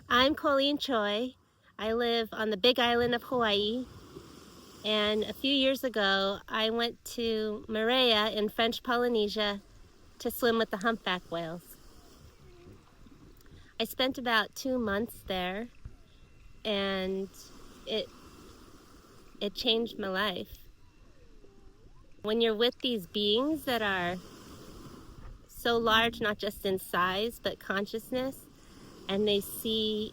I'm Colleen Choi. I live on the Big Island of Hawaii, and a few years ago I went to Moorea in French Polynesia to swim with the humpback whales. I spent about 2 months there, and it changed my life. When you're with these beings that are so large, not just in size but consciousness, and they see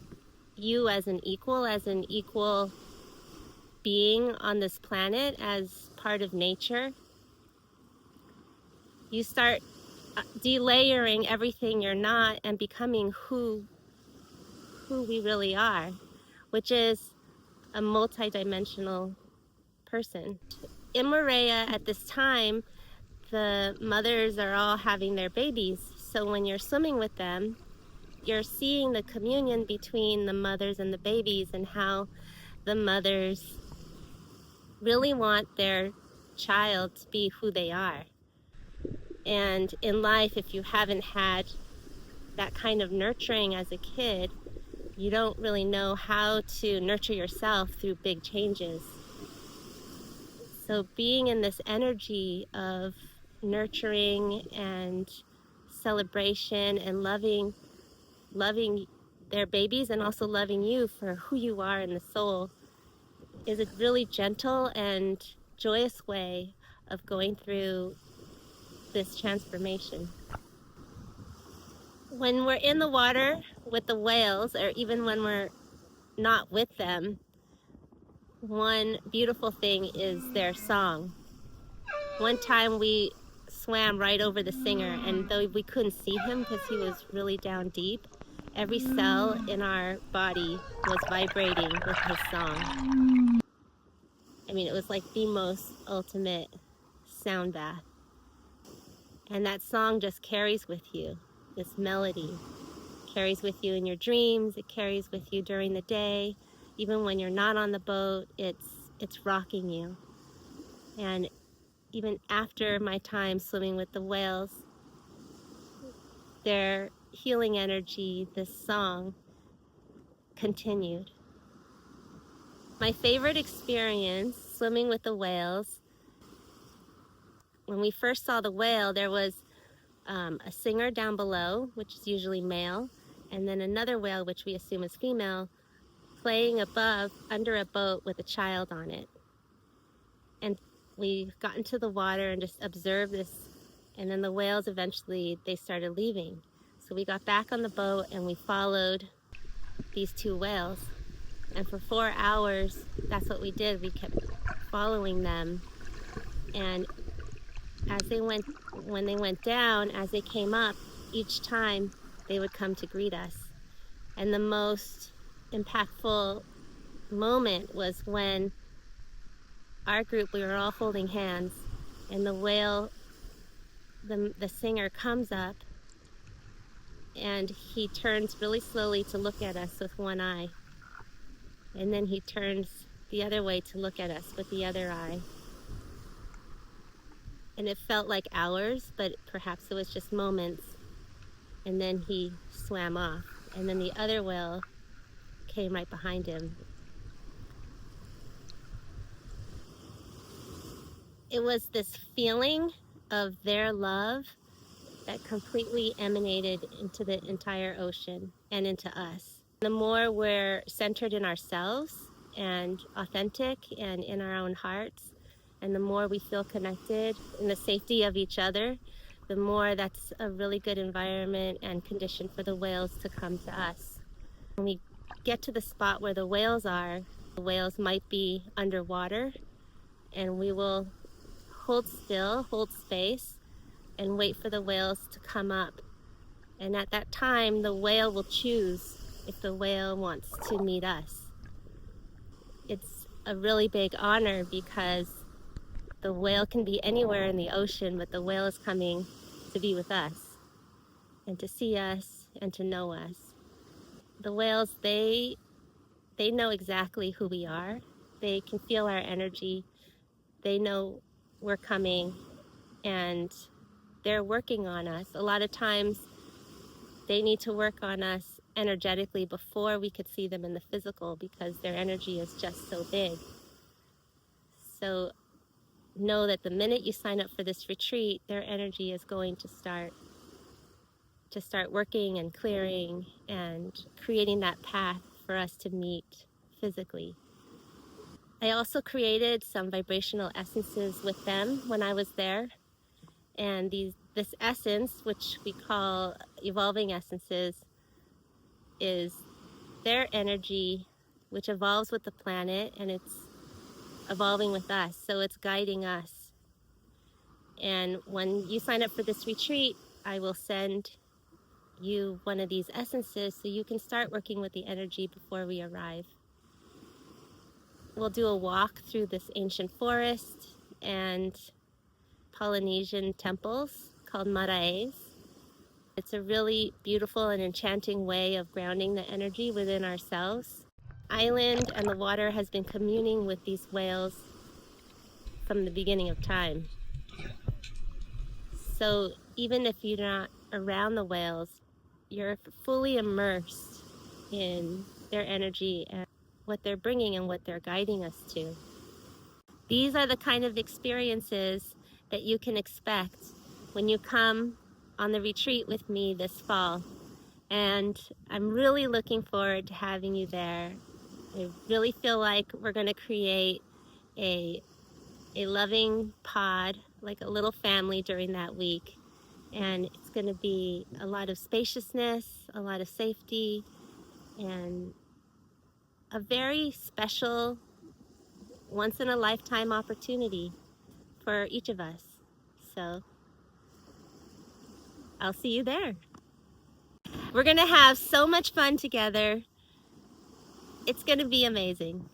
you as an equal being on this planet, as part of nature, you start delayering everything you're not and becoming who we really are, which is a multidimensional person. In Moorea at this time, the mothers are all having their babies, so when you're swimming with them, you're seeing the communion between the mothers and the babies, and how the mothers really want their child to be who they are. And in life, if you haven't had that kind of nurturing as a kid, you don't really know how to nurture yourself through big changes. So being in this energy of nurturing and celebration and loving their babies, and also loving you for who you are in the soul, is a really gentle and joyous way of going through this transformation. When we're in the water with the whales, or even when we're not with them, one beautiful thing is their song. One time we swam right over the singer, and though we couldn't see him because he was really down deep, every cell in our body was vibrating with his song. I mean, it was like the most ultimate sound bath. And that song just carries with you. This melody carries with you in your dreams. It carries with you during the day. Even when you're not on the boat, it's rocking you. And even after my time swimming with the whales, their healing energy, this song, continued. My favorite experience swimming with the whales, when we first saw the whale, there was a singer down below, which is usually male, and then another whale, which we assume is female, playing above under a boat with a child on it. And we got into the water and just observed this, and then the whales eventually, they started leaving. So we got back on the boat and we followed these two whales, and for 4 hours that's what we did. We kept following them, and when they went down, as they came up, each time they would come to greet us. And the most impactful moment was when our group, we were all holding hands, and the whale, the singer, comes up, and he turns really slowly to look at us with one eye, and then he turns the other way to look at us with the other eye. And it felt like hours, but perhaps it was just moments. And then he swam off, and then the other whale came right behind him. It was this feeling of their love that completely emanated into the entire ocean and into us. The more we're centered in ourselves and authentic and in our own hearts, and the more we feel connected in the safety of each other, the more that's a really good environment and condition for the whales to come to us. When we get to the spot where the whales are, the whales might be underwater, and we will hold still, hold space, and wait for the whales to come up. And at that time, the whale will choose if the whale wants to meet us. It's a really big honor, because the whale can be anywhere in the ocean, but the whale is coming to be with us and to see us and to know us. The whales, they know exactly who we are. They can feel our energy. They know we're coming, and they're working on us. A lot of times they need to work on us energetically before we could see them in the physical, because their energy is just so big. So know that the minute you sign up for this retreat, their energy is going to start working and clearing and creating that path for us to meet physically. I also created some vibrational essences with them when I was there. And this essence, which we call evolving essences, is their energy, which evolves with the planet, and it's evolving with us. So it's guiding us. And when you sign up for this retreat, I will send you one of these essences so you can start working with the energy before we arrive. We'll do a walk through this ancient forest and Polynesian temples called maraes. It's a really beautiful and enchanting way of grounding the energy within ourselves. Island and the water has been communing with these whales from the beginning of time. So even if you're not around the whales, you're fully immersed in their energy and what they're bringing and what they're guiding us to. These are the kind of experiences that you can expect when you come on the retreat with me this fall. And I'm really looking forward to having you there. I really feel like we're going to create a loving pod, like a little family during that week. And it's going to be a lot of spaciousness, a lot of safety, and a very special, once-in-a-lifetime opportunity for each of us. So I'll see you there. We're going to have so much fun together. It's going to be amazing.